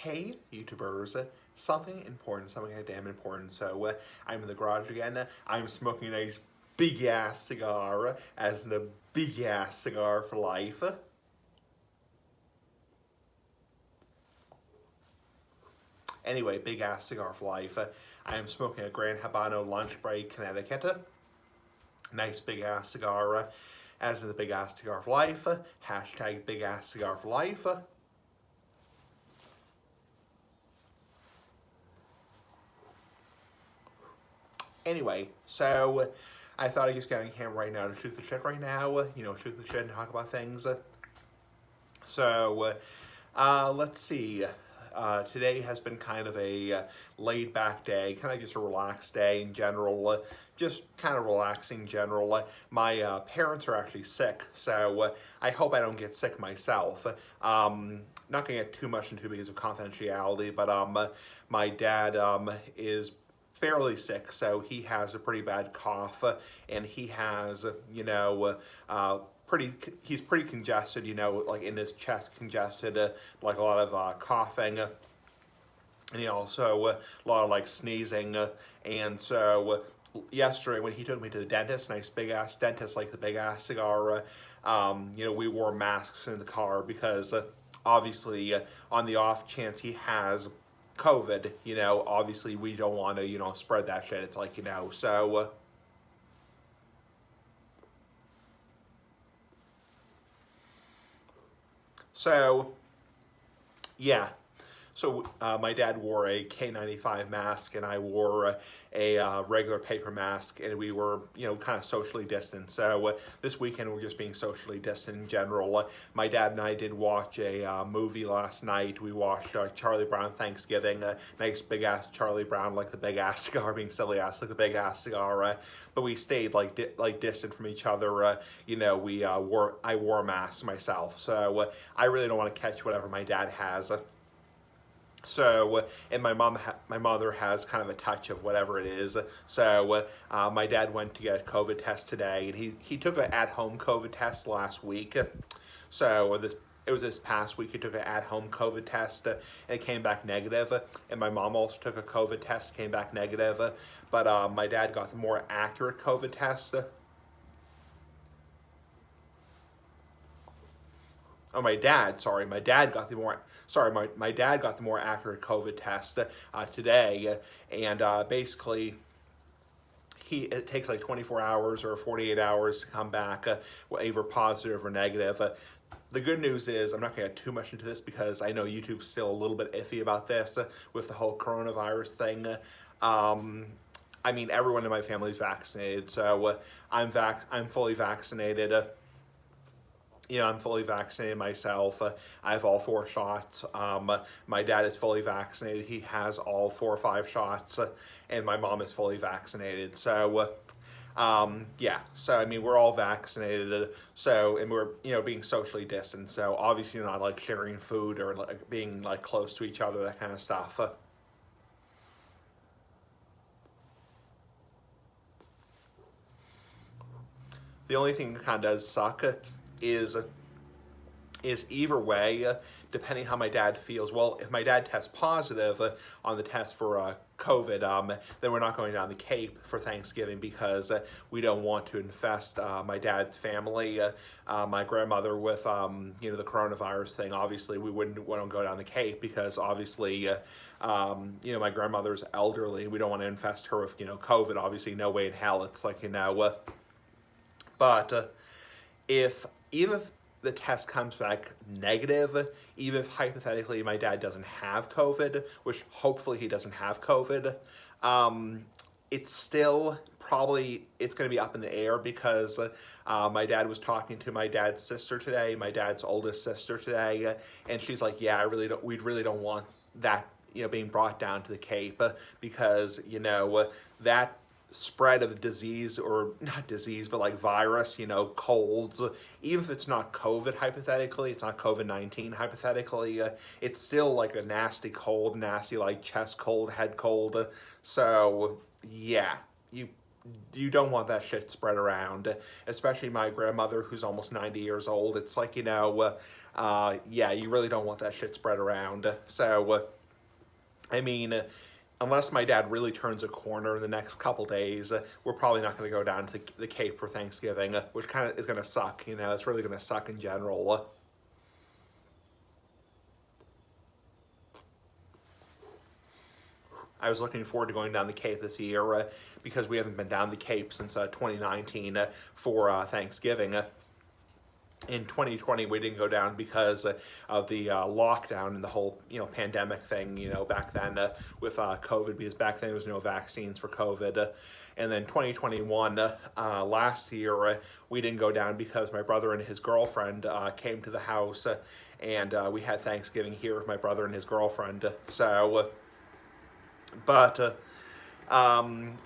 Hey, YouTubers, something important, something damn important. So, I'm in the garage again. I'm smoking a nice big ass cigar, as in the big ass cigar for life. Anyway, big ass cigar for life. I am smoking a Grand Habano Lunch Break, Connecticut. Nice big ass cigar, as in the big ass cigar for life. Hashtag big ass cigar for life. Anyway, so I thought I'd just get on camera right now to shoot the shit right now. Shoot the shit and talk about things. Let's see. Today has been kind of a laid back day, kind of just a relaxed day in general, just kind of relaxing in general. My parents are actually sick, so I hope I don't get sick myself. Not gonna get too much into it because of confidentiality, but my dad is fairly sick, so he has a pretty bad cough, and he has, he's pretty congested, like in his chest congested, like a lot of coughing, and also a lot of like sneezing, and so yesterday when he took me to the dentist, nice big ass dentist, like the big ass cigar, we wore masks in the car because obviously on the off chance he has COVID, obviously we don't want to, spread that shit. It's like, so yeah. So my dad wore a K95 mask, and I wore a regular paper mask, and we were, kind of socially distant. So this weekend we're just being socially distant in general. My dad and I did watch a movie last night. We watched Charlie Brown Thanksgiving, nice big ass Charlie Brown, like the big ass cigar, being silly ass like the big ass cigar. But we stayed like distant from each other. I wore a mask myself, so I really don't want to catch whatever my dad has. So, and my mother has kind of a touch of whatever it is. So, my dad went to get a COVID test today, and he took an at-home COVID test last week. So it was this past week he took an at-home COVID test, and it came back negative. And my mom also took a COVID test, came back negative. But my dad got the more accurate COVID test. Oh, my dad got the more accurate COVID test today, and basically it takes like 24 hours or 48 hours to come back either positive or negative. The good news is, I'm not going to get too much into this because I know YouTube's still a little bit iffy about this with the whole coronavirus thing. I mean, everyone in my family is vaccinated, so I'm fully vaccinated. I'm fully vaccinated myself. I have all 4 shots. My dad is fully vaccinated. He has all 4 or 5 shots, and my mom is fully vaccinated. So, yeah. So, I mean, we're all vaccinated. So, and we're, being socially distant. So, obviously not like sharing food or like being like close to each other, that kind of stuff. The only thing that kind of does suck is either way, depending how my dad feels. Well, if my dad tests positive on the test for COVID, then we're not going down the Cape for Thanksgiving because we don't want to infest my dad's family, my grandmother with, the coronavirus thing. Obviously, we wouldn't want to go down the Cape because obviously, my grandmother's elderly. We don't want to infest her with, COVID. Obviously, no way in hell. It's like, but even if the test comes back negative, even if hypothetically my dad doesn't have COVID, which hopefully he doesn't have COVID, it's still it's going to be up in the air because my dad was talking to my dad's sister today, my dad's oldest sister today, and she's like, yeah, we really don't want that, being brought down to the Cape because, that spread of disease, or not disease, but like virus, colds, even if it's not COVID hypothetically, it's not COVID-19 hypothetically, it's still like a nasty cold, nasty like chest cold, head cold. So yeah, you you don't want that shit spread around, especially my grandmother who's almost 90 years old. It's like, yeah, you really don't want that shit spread around. So, I mean, unless my dad really turns a corner in the next couple days, we're probably not going to go down to the Cape for Thanksgiving, which kind of is going to suck. It's really going to suck in general. I was looking forward to going down the Cape this year because we haven't been down the Cape since 2019 for Thanksgiving. In 2020, we didn't go down because of the lockdown and the whole, pandemic thing, back then with COVID, because back then there was no vaccines for COVID. And then 2021, last year, we didn't go down because my brother and his girlfriend came to the house, and we had Thanksgiving here with my brother and his girlfriend. So, but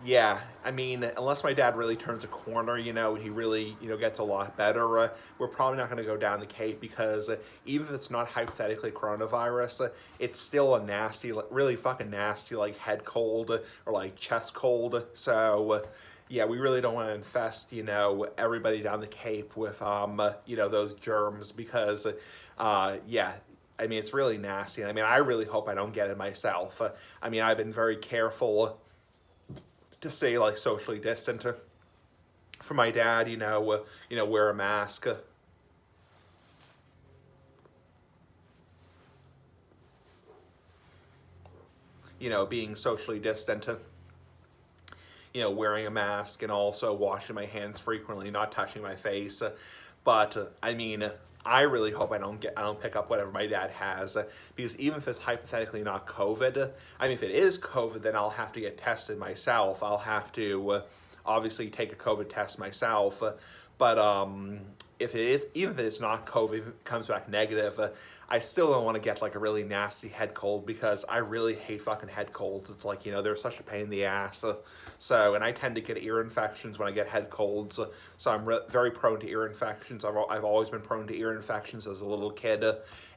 yeah, I mean, unless my dad really turns a corner, he really, gets a lot better, we're probably not going to go down the Cape because even if it's not hypothetically coronavirus, it's still a nasty, really fucking nasty, like head cold or like chest cold. So, yeah, we really don't want to infest, everybody down the Cape with, those germs because, yeah, I mean, it's really nasty. I mean, I really hope I don't get it myself. I mean, I've been very careful to stay like socially distant. For my dad, wear a mask. Being socially distant. Wearing a mask and also washing my hands frequently, not touching my face. But I mean, I really hope I don't pick up whatever my dad has, because even if it's hypothetically not COVID, I mean, if it is COVID, then I'll have to get tested myself. I'll have to obviously take a COVID test myself. But if it is, even if it's not COVID, if it comes back negative, I still don't want to get like a really nasty head cold because I really hate fucking head colds. It's like, they're such a pain in the ass. And I tend to get ear infections when I get head colds. So I'm very prone to ear infections. I've always been prone to ear infections as a little kid.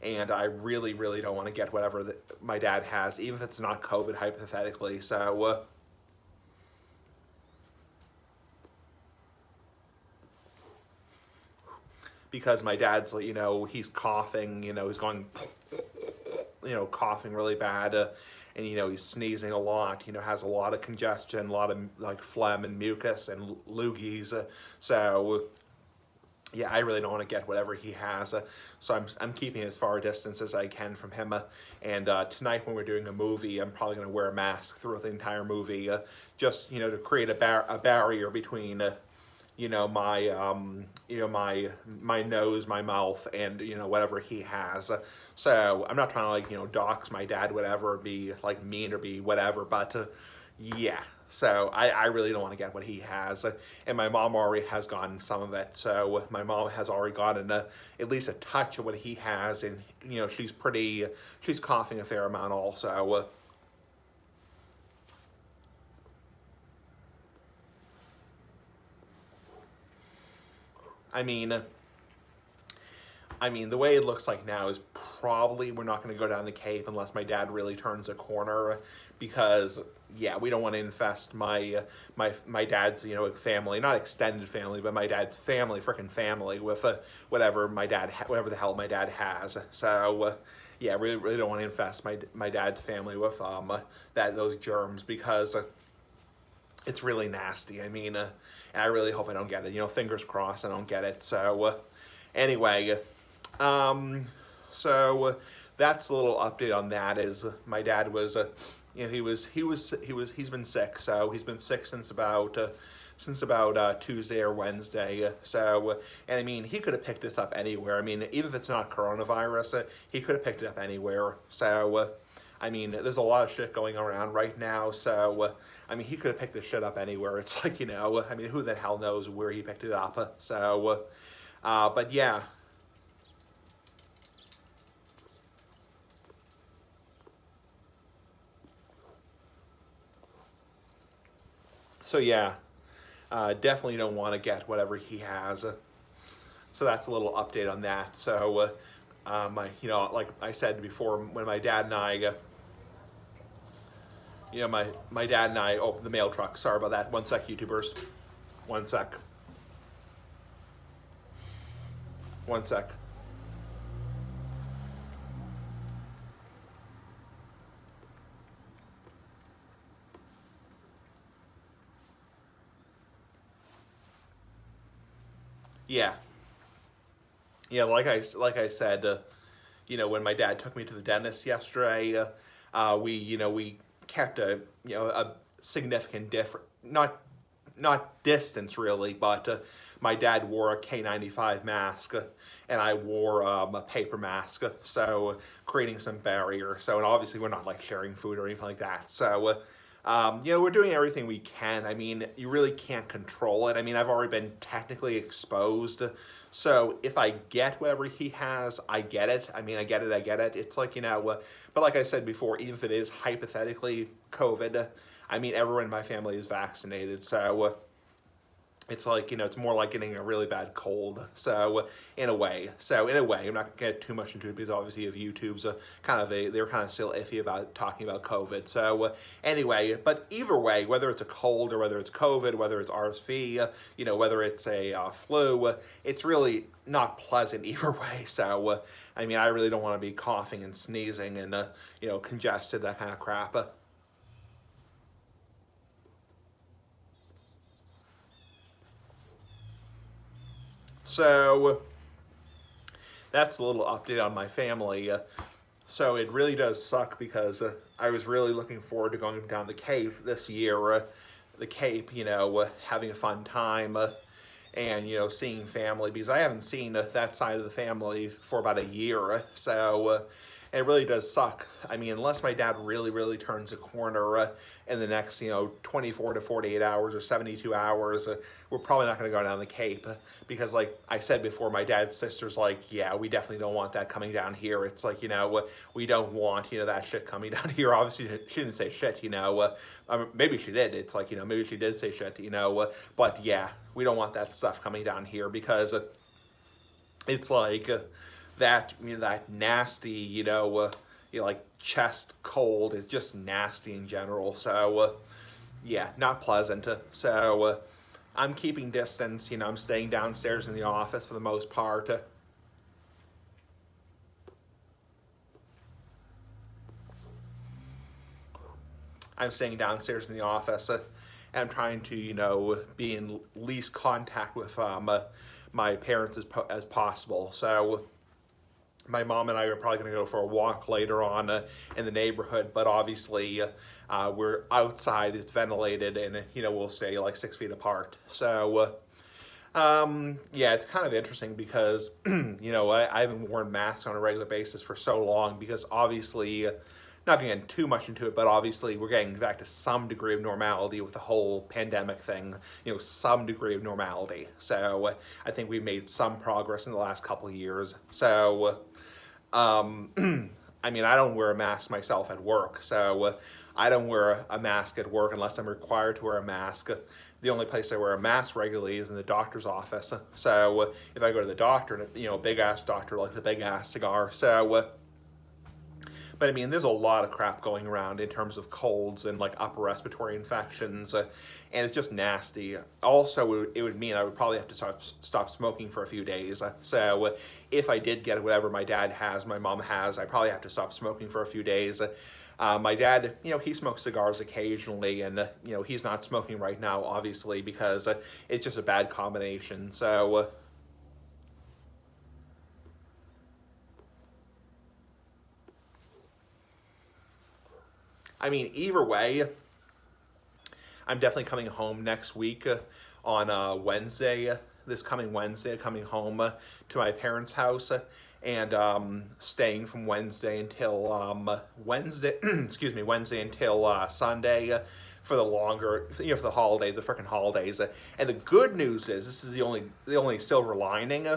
And I really, really don't want to get whatever my dad has, even if it's not COVID hypothetically. So, because my dad's, he's coughing, he's going, coughing really bad, and, he's sneezing a lot, has a lot of congestion, a lot of, like, phlegm and mucus and loogies, so, yeah, I really don't want to get whatever he has, so I'm keeping as far a distance as I can from him, and tonight when we're doing a movie, I'm probably going to wear a mask throughout the entire movie, just, to create a barrier between, my nose, my mouth, and whatever he has. So I'm not trying to dox my dad, whatever, be like mean or be whatever, but yeah. So I really don't want to get what he has, and my mom already has gotten some of it. So my mom has already gotten at least a touch of what he has, and she's coughing a fair amount also. I mean, the way it looks like now is probably we're not going to go down the Cape unless my dad really turns a corner, because yeah, we don't want to infest my dad's family, not extended family, but my dad's family, freaking family, with whatever the hell my dad has. So yeah, we really don't want to infest my dad's family with those germs, because it's really nasty. I mean, and I really hope I don't get it. Fingers crossed I don't get it. So anyway, so that's a little update on that. Is my dad was, he's been sick. So he's been sick since about Tuesday or Wednesday. So, and I mean, he could have picked this up anywhere. I mean, even if it's not coronavirus, he could have picked it up anywhere. So, I mean, there's a lot of shit going around right now. So, I mean, he could have picked this shit up anywhere. It's like, I mean, who the hell knows where he picked it up. So, but yeah. So yeah, definitely don't want to get whatever he has. So that's a little update on that. So, like I said before, when my dad and I, my dad and I opened the mail truck. Sorry about that. One sec, YouTubers. One sec. One sec. Yeah. Yeah, like I said, when my dad took me to the dentist yesterday, we kept a significant difference, not distance really, but my dad wore a K95 mask, and I wore a paper mask, so creating some barrier. So, and obviously we're not like sharing food or anything like that. So, we're doing everything we can. I mean, you really can't control it. I mean, I've already been technically exposed. So if I get whatever he has, I get it. I mean, I get it. It's like, but like I said before, even if it is hypothetically COVID, I mean, everyone in my family is vaccinated. So it's like, it's more like getting a really bad cold. So in a way, I'm not going to get too much into it because obviously if YouTube's they're kind of still iffy about talking about COVID. So anyway, but either way, whether it's a cold or whether it's COVID, whether it's RSV, whether it's a flu, it's really not pleasant either way. So, I mean, I really don't want to be coughing and sneezing and, congested, that kind of crap. So that's a little update on my family. So it really does suck because I was really looking forward to going down the Cape this year. The Cape, having a fun time and, seeing family because I haven't seen that side of the family for about a year. So it really does suck. I mean, unless my dad really, really turns a corner in the next, 24 to 48 hours or 72 hours, we're probably not going to go down the Cape because, like I said before, my dad's sister's like, yeah, we definitely don't want that coming down here. It's like, we don't want, that shit coming down here. Obviously, she didn't say shit, maybe she did. It's like, maybe she did say shit, but yeah, we don't want that stuff coming down here because it's like that nasty, like chest cold is just nasty in general. So yeah, not pleasant. So I'm keeping distance. I'm staying downstairs in the office for the most part. I'm staying downstairs in the office. And I'm trying to, be in least contact with my parents as possible. So my mom and I are probably going to go for a walk later on in the neighborhood, but obviously we're outside, it's ventilated, and we'll stay like 6 feet apart. So yeah, it's kind of interesting because I haven't worn masks on a regular basis for so long because obviously, not going to get too much into it, but obviously we're getting back to some degree of normality with the whole pandemic thing, some degree of normality. So I think we've made some progress in the last couple of years. So I mean, I don't wear a mask myself at work, so I don't wear a mask at work unless I'm required to wear a mask. The only place I wear a mask regularly is in the doctor's office. So if I go to the doctor, big ass doctor likes a big ass cigar. So, but I mean, there's a lot of crap going around in terms of colds and like upper respiratory infections, and it's just nasty. Also, it would mean I would probably have to stop smoking for a few days. So if I did get whatever my dad has, my mom has, I probably have to stop smoking for a few days. My dad, he smokes cigars occasionally, and he's not smoking right now, obviously, because it's just a bad combination. So. I mean, either way, I'm definitely coming home next week on Wednesday, this coming Wednesday, coming home to my parents' house and staying from Wednesday until Wednesday, excuse me, Wednesday until Sunday for the longer, for the holidays, the freaking holidays. And the good news is, this is the only silver lining.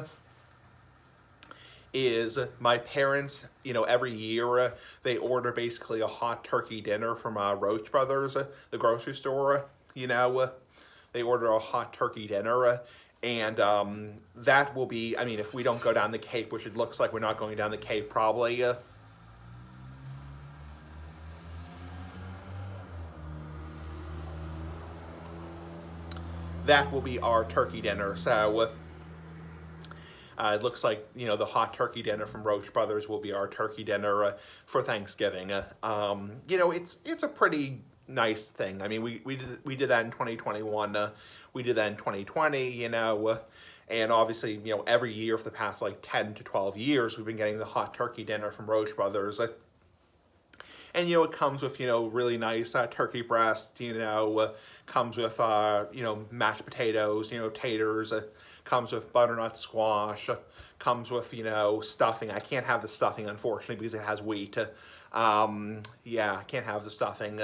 Is my parents, every year they order basically a hot turkey dinner from Roach Brothers, the grocery store. They order a hot turkey dinner, and that will be, I mean, if we don't go down the Cape, which it looks like we're not going down the Cape probably. that will be our turkey dinner. So it looks like, the hot turkey dinner from Roach Brothers will be our turkey dinner for Thanksgiving. It's a pretty nice thing. I mean, we did that in 2021. We did that in 2020. And obviously, every year for the past like 10 to 12 years, we've been getting the hot turkey dinner from Roach Brothers. And, it comes with, really nice turkey breast, comes with, mashed potatoes, taters, comes with butternut squash, comes with, stuffing. I can't have the stuffing, unfortunately, because it has wheat. I can't have the stuffing.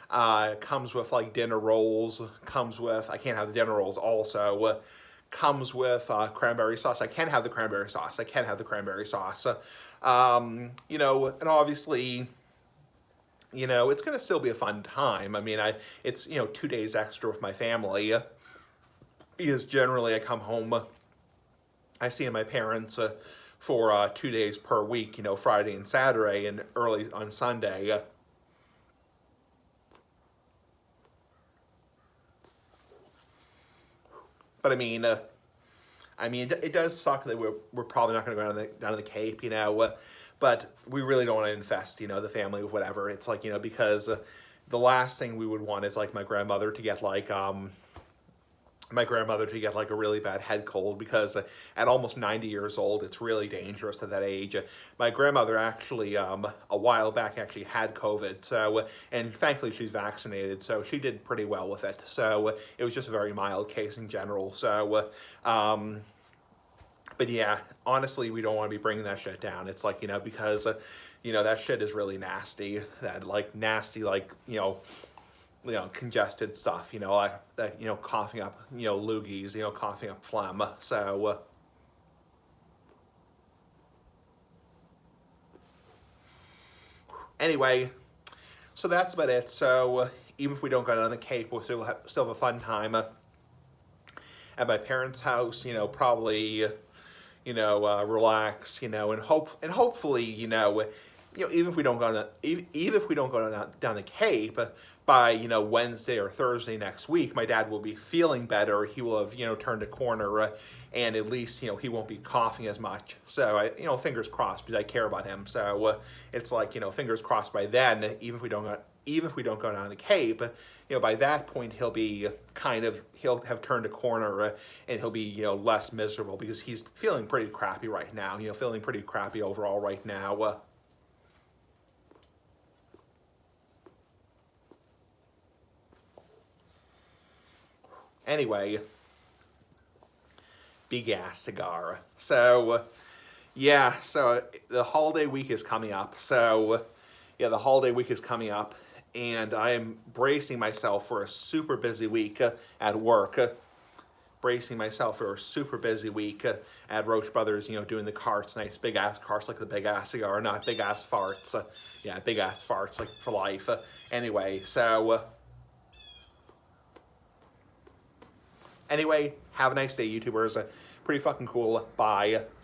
Comes with, like, dinner rolls. I can't have the dinner rolls also. Comes with cranberry sauce. I can have the cranberry sauce. And obviously, it's going to still be a fun time. I mean, it's 2 days extra with my family, because generally I come home, I see my parents for 2 days per week, Friday and Saturday and early on Sunday. But I mean, it does suck that we're probably not going to go down to the Cape, but we really don't want to infest, the family with whatever. It's like, because the last thing we would want is like my grandmother to get like a really bad head cold, because at almost 90 years old, it's really dangerous at that age. My grandmother actually, a while back, actually had COVID, and thankfully she's vaccinated, so she did pretty well with it. So it was just a very mild case in general. So, but yeah, honestly, we don't want to be bringing that shit down. It's like, because, that shit is really nasty. That congested stuff, coughing up, loogies, coughing up phlegm. So, anyway, so that's about it. So, even if we don't go down the Cape, we'll still have a fun time at my parents' house, probably, relax, and hopefully, even if we don't go down the Cape, by Wednesday or Thursday next week, my dad will be feeling better. He will have turned a corner, and at least he won't be coughing as much. So fingers crossed, because I care about him. So it's like fingers crossed by then. Even if we don't go down the Cape, by that point he'll have turned a corner, and he'll be less miserable, because he's feeling pretty crappy right now. Feeling pretty crappy overall right now. Anyway, big ass cigar. So, so the holiday week is coming up. The holiday week is coming up, and I am bracing myself for a super busy week at work. Bracing myself for a super busy week at Roach Brothers, doing the carts, nice big ass carts like the big ass cigar, not big ass farts. Big ass farts, like for life. Anyway, so... Anyway, have a nice day, YouTubers. Pretty fucking cool. Bye.